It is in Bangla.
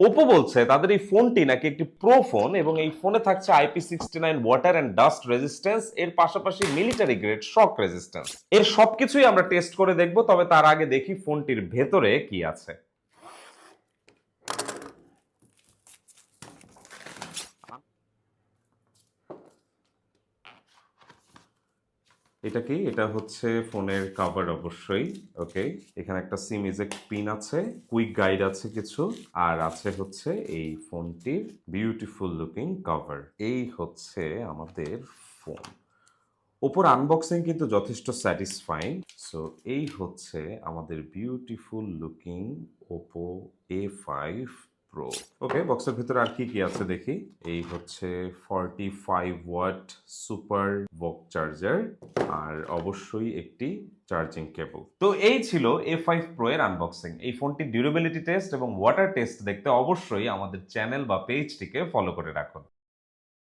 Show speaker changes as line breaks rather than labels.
ওপো বলছে তাদের এই ফোনটি নাকি একটি প্রো ফোন এবং এই ফোনে থাকছে IP69 water and dust resistance, এর পাশাপাশি মিলিটারি গ্রেড শক রেজিস্ট্যান্স। এর সবকিছুই আমরা টেস্ট করে দেখব, তবে তার আগে দেখি ফোনটির ভেতরে কি আছে। এটা কি? এটা হচ্ছে ফোনের কভার অবশ্যই। ওকে, এখানে একটা সিম ইজেক্ট পিন আছে, কুইক গাইড আছে কিছু, আর আছে হচ্ছে এই ফোনটির বিউটিফুল লুকিং কভার। এই হচ্ছে আমাদের ফোন। ওপোর আনবক্সিং কিন্তু যথেষ্ট স্যাটিসফাইং। সো এই হচ্ছে আমাদের beautiful looking Oppo A5 pro. Okay, বক্সের ভিতরে আর কি কি আছে দেখি। এই হচ্ছে 45 ওয়াট সুপার ভোক চার্জার, আর অবশ্যই একটি চার্জিং কেবল। তো এই ছিল A5 প্রো এর আনবক্সিং। এই ফোনটির ডিউরেবিলিটি টেস্ট এবং ওয়াটার টেস্ট দেখতে অবশ্যই আমাদের চ্যানেল বা পেজটিকে ফলো করে রাখুন।